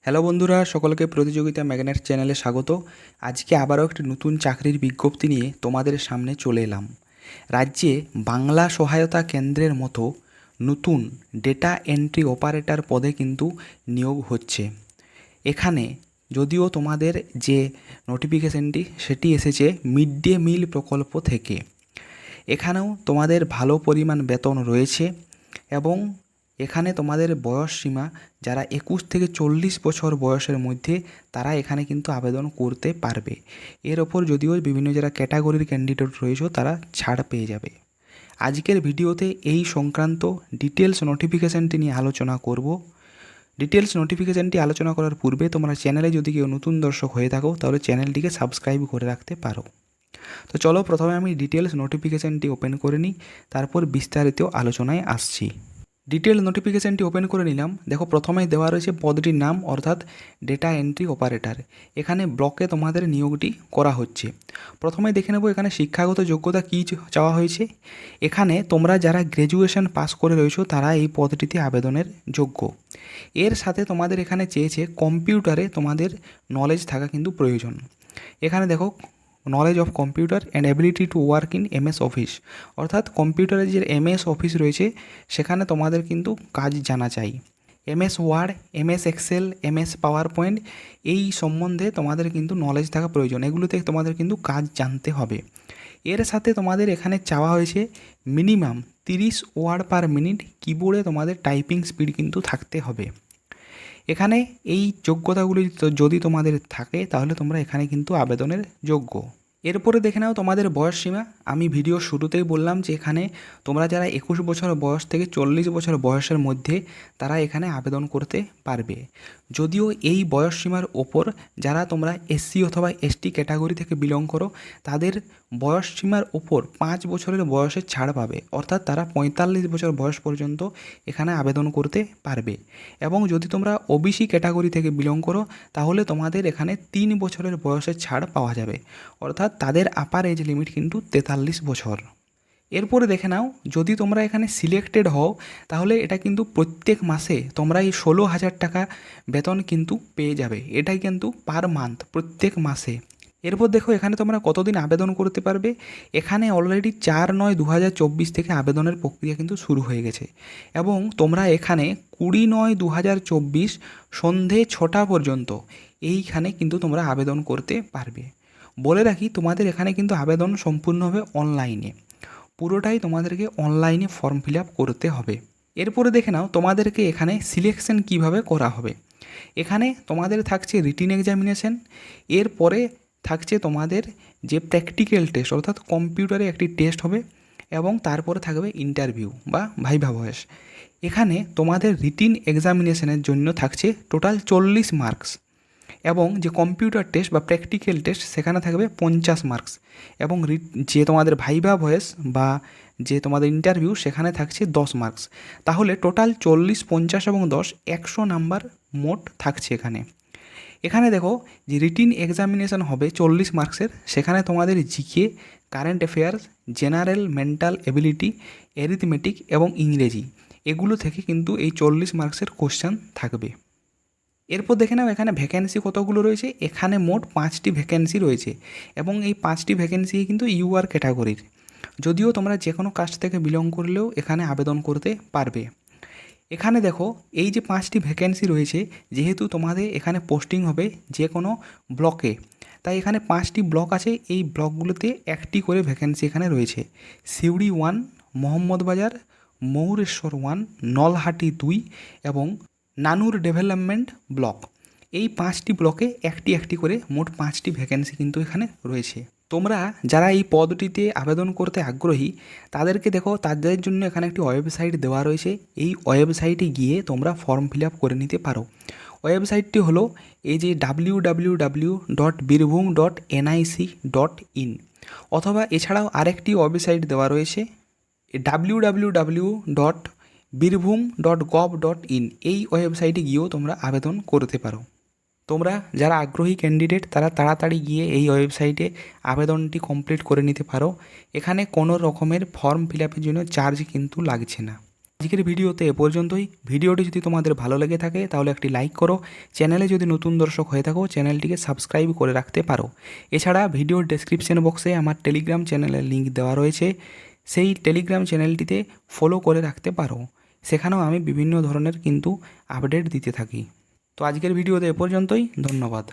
Hello বন্ধুরা, সকলকে প্রতিযোগিতা ম্যাগনেট চ্যানেলে স্বাগত। আজকে আবারও একটি নতুন চাকরির বিজ্ঞপ্তি নিয়ে তোমাদের সামনে চলে এলাম। রাজ্যে বাংলা সহায়তা কেন্দ্রের মতো নতুন ডেটা এন্ট্রি অপারেটর পদে কিন্তু নিয়োগ হচ্ছে। এখানে যদিও তোমাদের যে নোটিফিকেশনটি সেটি এসেছে মিড ডে মিল প্রকল্প থেকে, এখানেও তোমাদের ভালো পরিমাণ বেতন রয়েছে এবং এখানে তোমাদের বয়স সীমা যারা 21 থেকে 40 বছর বয়সের মধ্যে তারা এখানে কিন্তু আবেদন করতে পারবে। এর ওপর যদিও বিভিন্ন যারা ক্যাটাগরির ক্যান্ডিডেট রয়েছে তারা ছাড় পেয়ে যাবে। আজকের ভিডিওতে এই সংক্রান্ত ডিটেলস নোটিফিকেশানটি নিয়ে আলোচনা করব। ডিটেলস নোটিফিকেশানটি আলোচনা করার পূর্বে তোমরা চ্যানেলে যদি কেউ নতুন দর্শক হয়ে থাকো তাহলে চ্যানেলটিকে সাবস্ক্রাইব করে রাখতে পারো। তো চলো প্রথমে আমি ডিটেলস নোটিফিকেশানটি ওপেন করে নিই, তারপর বিস্তারিত আলোচনায় আসছি। ডিটেল নোটিফিকেশানটি ওপেন করে নিলাম। দেখো প্রথমেই দেওয়া রয়েছে পদটির নাম অর্থাৎ ডেটা এন্ট্রি অপারেটর। এখানে ব্লকে তোমাদের নিয়োগটি করা হচ্ছে। প্রথমে দেখে নেব এখানে শিক্ষাগত যোগ্যতা কী চাওয়া হয়েছে। এখানে তোমরা যারা গ্র্যাজুয়েশন পাস করে রয়েছো তারা এই পদটিতে আবেদনের যোগ্য। এর সাথে তোমাদের এখানে চেয়েছে কম্পিউটারে তোমাদের নলেজ থাকা কিন্তু প্রয়োজন। এখানে দেখো knowledge of computer and ability to work in MS office, অর্থাৎ কম্পিউটারের যে এমএস অফিস রয়েছে সেখানে তোমাদের কিন্তু কাজ জানা চাই। MS Word, MS Excel, MS PowerPoint এই সম্বন্ধে তোমাদের কিন্তু নলেজ থাকা প্রয়োজন। এগুলোতে তোমাদের কিন্তু কাজ জানতে হবে। এর সাথে তোমাদের এখানে চাওয়া হয়েছে মিনিমাম 30 ওয়ার্ড পার মিনিট কিবোর্ডে তোমাদের টাইপিং স্পিড কিন্তু থাকতে হবে। এখানে এই যোগ্যতাগুলি যদি তোমাদের থাকে তাহলে তোমরা এখানে কিন্তু আবেদনের যোগ্য। এরপরে দেখে নাও তোমাদের বয়স সীমা। আমি ভিডিও শুরুতেই বললাম যে এখানে তোমরা যারা 21 বছর বয়স থেকে 40 বছর বয়সের মধ্যে তারা এখানে আবেদন করতে পারবে। যদিও এই বয়স সীমার ওপর যারা তোমরা এসসি অথবা এসটি ক্যাটাগরি থেকে বিলং করো তাদের বয়স সীমার ওপর 5 বছরের বয়সের ছাড় পাবে, অর্থাৎ তারা 45 বছর বয়স পর্যন্ত এখানে আবেদন করতে পারবে। এবং যদি তোমরা ওবিসি ক্যাটাগরি থেকে বিলং করো তাহলে তোমাদের এখানে 3 বছরের বয়সের ছাড় পাওয়া যাবে, অর্থাৎ তাদের আপার এজ লিমিট কিন্তু 43 বছর। এরপরে দেখে নাও যদি তোমরা এখানে সিলেক্টেড হও তাহলে এটা কিন্তু প্রত্যেক মাসে তোমরা এই 16,000 টাকা বেতন কিন্তু পেয়ে যাবে। এটাই কিন্তু পার মান্থ, প্রত্যেক মাসে। এরপর দেখো এখানে তোমরা কতদিন আবেদন করতে পারবে। এখানে অলরেডি 4/9/2024 থেকে আবেদনের প্রক্রিয়া কিন্তু শুরু হয়ে গেছে এবং তোমরা এখানে 20/9/2024 সন্ধে 6টা পর্যন্ত এইখানে কিন্তু তোমরা আবেদন করতে পারবে। বলে রাখি তোমাদের এখানে কিন্তু আবেদন সম্পূর্ণ হবে অনলাইনে, পুরোটাই তোমাদেরকে অনলাইনে ফর্ম ফিল আপ করতে হবে। এরপরে দেখে নাও তোমাদেরকে এখানে সিলেকশন কিভাবে করা হবে। এখানে তোমাদের থাকছে রিটিন এক্সামিনেশন, এরপরে থাকছে তোমাদের যে প্র্যাকটিক্যাল টেস্ট অর্থাৎ কম্পিউটারে একটি টেস্ট হবে এবং তারপরে থাকবে ইন্টারভিউ বা ভাইভা ভয়েস। এখানে তোমাদের রিটিন এক্সামিনেশনের জন্য থাকছে টোটাল 40 মার্কস এবং যে কম্পিউটার টেস্ট বা প্র্যাকটিক্যাল টেস্ট সেখানে থাকবে 50 মার্কস এবং যে তোমাদের ভাইভা ভয়েস বা যে তোমাদের ইন্টারভিউ সেখানে থাকছে 10 মার্কস। তাহলে টোটাল 40, 50 এবং 10 100 নাম্বার মোট থাকছে এখানে। এখানে দেখো যে রিটিন এক্সামিনেশন হবে 40 মার্কসের, সেখানে তোমাদের GK, current affairs, general mental ability, arithmetic এবং ইংরেজি এগুলো থেকে কিন্তু এই 40 মার্কসের কোশ্চেন থাকবে। এরপর দেখে নাও এখানে ভ্যাকেন্সি কতগুলো রয়েছে। এখানে মোট 5টি ভ্যাকেন্সি রয়েছে এবং এই 5টি ভ্যাকেন্সি কিন্তু ইউআর ক্যাটাগরির। যদিও তোমরা যে কোনো কাস্ট থেকে বিলং করলেও এখানে আবেদন করতে পারবে। এখানে দেখো এই যে 5টি ভ্যাকেন্সি রয়েছে, যেহেতু তোমাদের এখানে পোস্টিং হবে যে কোনো ব্লকে, তাই এখানে 5টি ব্লক আছে। এই ব্লকগুলোতে একটি করে ভ্যাকেন্সি এখানে রয়েছে। সিউড়ি 1, মোহাম্মদবাজার, ময়ূরেশ্বর 1, নলহাটি 2 এবং নানুর ডেভেলপমেন্ট ব্লক। এই 5টি ব্লকে একটি করে মোট 5টি ভ্যাকেন্সি কিন্তু এখানে রয়েছে। তোমরা যারা এই পদটিতে আবেদন করতে আগ্রহী তাদেরকে দেখো তাদের জন্য এখানে একটি ওয়েবসাইট দেওয়া রয়েছে। এই ওয়েবসাইটে গিয়ে তোমরা ফর্ম ফিল আপ করে নিতে পারো। ওয়েবসাইটটি হলো এই যে www.birbhum.nic.in, অথবা এছাড়াও আরেকটি ওয়েবসাইট দেওয়া রয়েছে www.birbhum.gov.in। এই ওয়েবসাইটে গিয়েও তোমরা আবেদন করতে পারো। তোমরা যারা আগ্রহী ক্যান্ডিডেট তারা তাড়াতাড়ি গিয়ে এই ওয়েবসাইটে আবেদনটি কমপ্লিট করে নিতে পারো। এখানে কোনো রকমের ফর্ম ফিল আপের জন্য চার্জ কিন্তু লাগছে না। আজকের ভিডিওতে এ পর্যন্তই। ভিডিওটি যদি তোমাদের ভালো লেগে থাকে তাহলে একটি লাইক করো। চ্যানেলে যদি নতুন দর্শক হয়ে থাকো চ্যানেলটিকে সাবস্ক্রাইব করে রাখতে পারো। এছাড়া ভিডিওর ডেসক্রিপশন বক্সে আমার টেলিগ্রাম চ্যানেলের লিঙ্ক দেওয়া রয়েছে, সেই টেলিগ্রাম চ্যানেলটিতে ফলো করে রাখতে পারো। সেখানেও আমি বিভিন্ন ধরনের কিন্তু আপডেট দিতে থাকি। তো আজকের ভিডিওতে এ পর্যন্তই, ধন্যবাদ।